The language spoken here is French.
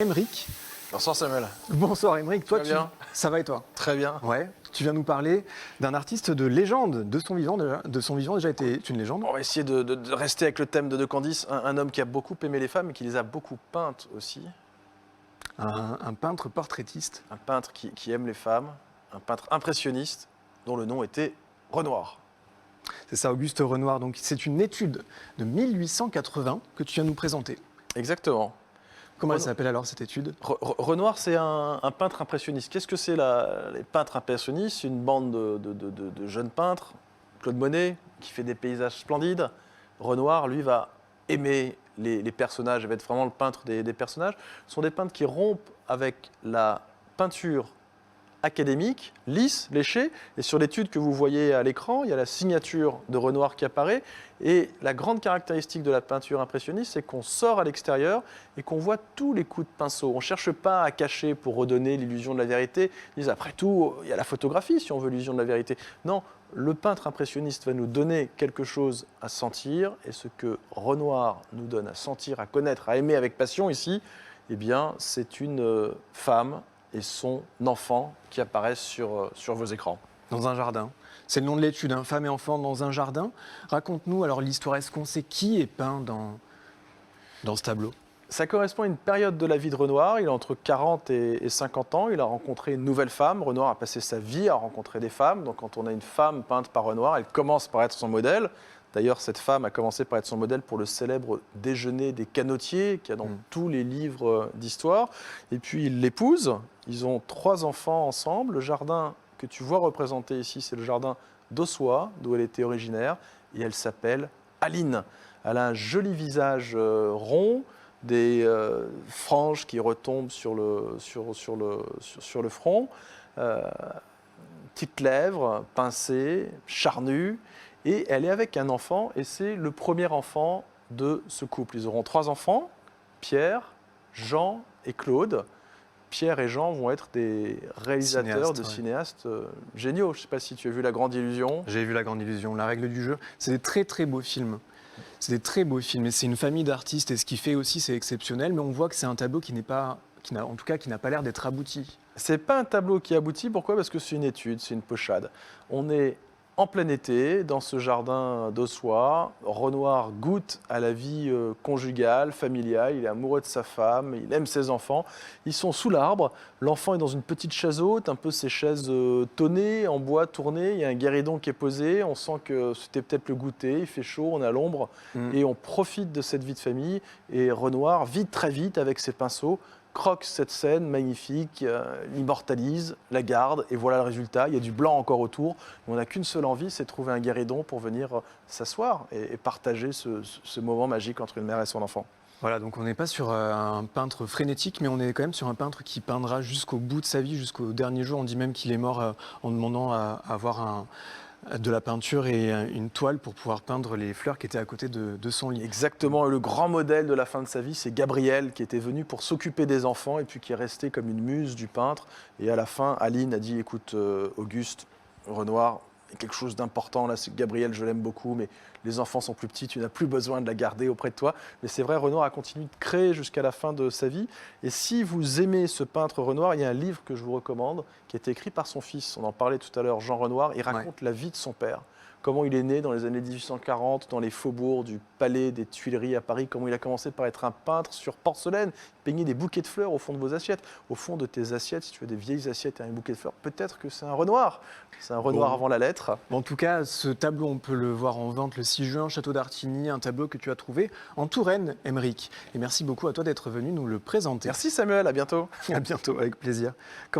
Émeric. Bonsoir Samuel. Bonsoir Émeric, toi Tu vas bien ? Ça va et toi? Très bien. Ouais. Tu viens nous parler d'un artiste de légende, de son vivant déjà était une légende. On va essayer de rester avec le thème de Candice, un homme qui a beaucoup aimé les femmes et qui les a beaucoup peintes aussi. Un peintre portraitiste. Un peintre qui aime les femmes, un peintre impressionniste dont le nom était Renoir. C'est ça, Auguste Renoir. Donc c'est une étude de 1880 que tu viens nous présenter. Exactement. Comment elle s'appelle alors cette étude? Renoir, c'est un peintre impressionniste. Qu'est-ce que c'est les peintres impressionnistes? C'est une bande de jeunes peintres. Claude Monet, qui fait des paysages splendides. Renoir, lui, va aimer les personnages, il va être vraiment le peintre des personnages. Ce sont des peintres qui rompent avec la peinture académique, lisse, léchée. Et sur l'étude que vous voyez à l'écran, il y a la signature de Renoir qui apparaît. Et la grande caractéristique de la peinture impressionniste, c'est qu'on sort à l'extérieur et qu'on voit tous les coups de pinceau. On ne cherche pas à cacher pour redonner l'illusion de la vérité. Ils disent, après tout, il y a la photographie si on veut l'illusion de la vérité. Non, le peintre impressionniste va nous donner quelque chose à sentir. Et ce que Renoir nous donne à sentir, à connaître, à aimer avec passion ici, eh bien, c'est une femme et son enfant qui apparaissent sur vos écrans. Dans un jardin. C'est le nom de l'étude, hein, femme et enfant dans un jardin. Raconte-nous alors l'histoire, est-ce qu'on sait qui est peint dans ce tableau? Ça correspond à une période de la vie de Renoir. Il a entre 40 et 50 ans. Il a rencontré une nouvelle femme. Renoir a passé sa vie à rencontrer des femmes. Donc quand on a une femme peinte par Renoir, elle commence par être son modèle. D'ailleurs, cette femme a commencé par être son modèle pour le célèbre Déjeuner des canotiers, qu'il y a dans tous les livres d'histoire. Et puis il l'épouse. Ils ont 3 enfants ensemble. Le jardin que tu vois représenté ici, c'est le jardin d'Ossois, d'où elle était originaire. Et elle s'appelle Aline. Elle a un joli visage rond, des franges qui retombent sur le front, petites lèvres pincées, charnues, et elle est avec un enfant, et c'est le premier enfant de ce couple. Ils auront 3 enfants, Pierre, Jean et Claude. Pierre et Jean vont être des réalisateurs, cinéastes géniaux. Je ne sais pas si tu as vu La Grande Illusion. J'ai vu La Grande Illusion, La Règle du jeu. C'est des très très beaux films. C'est des très beaux films et c'est une famille d'artistes et ce qui fait aussi c'est exceptionnel, mais on voit que c'est un tableau qui n'a pas l'air d'être abouti. C'est pas un tableau qui aboutit, pourquoi? Parce que c'est une étude, c'est une pochade. On est en plein été, dans ce jardin d'Ossois. Renoir goûte à la vie conjugale, familiale, il est amoureux de sa femme, il aime ses enfants. Ils sont sous l'arbre, l'enfant est dans une petite chaise haute, un peu ces chaises tonnées, en bois tourné, il y a un guéridon qui est posé, on sent que c'était peut-être le goûter, il fait chaud, on est à l'ombre, et on profite de cette vie de famille. Et Renoir, vite, très vite, avec ses pinceaux, croque cette scène magnifique, l'immortalise, la garde, et voilà le résultat. Il y a du blanc encore autour, mais on n'a qu'une seule envie, c'est de trouver un guéridon pour venir s'asseoir et partager ce moment magique entre une mère et son enfant. Voilà, donc on n'est pas sur un peintre frénétique, mais on est quand même sur un peintre qui peindra jusqu'au bout de sa vie, jusqu'au dernier jour. On dit même qu'il est mort en demandant à avoir de la peinture et une toile pour pouvoir peindre les fleurs qui étaient à côté de son lit. Exactement, et le grand modèle de la fin de sa vie, c'est Gabriel, qui était venu pour s'occuper des enfants et puis qui est resté comme une muse du peintre. Et à la fin, Aline a dit, écoute Auguste, Renoir, il y a quelque chose d'important là, c'est Gabriel, je l'aime beaucoup, mais les enfants sont plus petits, tu n'as plus besoin de la garder auprès de toi. Mais c'est vrai, Renoir a continué de créer jusqu'à la fin de sa vie. Et si vous aimez ce peintre Renoir, il y a un livre que je vous recommande, qui a été écrit par son fils. On en parlait tout à l'heure, Jean Renoir. Il raconte la vie de son père. Comment il est né dans les années 1840, dans les faubourgs du Palais des Tuileries à Paris, comment il a commencé par être un peintre sur porcelaine, peigner des bouquets de fleurs au fond de vos assiettes. Au fond de tes assiettes, si tu veux des vieilles assiettes et un bouquet de fleurs, peut-être que c'est un Renoir. C'est un Renoir avant la lettre. En tout cas, ce tableau, on peut le voir en vente le 6 juin, Château d'Artigny, un tableau que tu as trouvé en Touraine, Émeric. Et merci beaucoup à toi d'être venu nous le présenter. Merci Samuel, à bientôt. À bientôt, avec plaisir.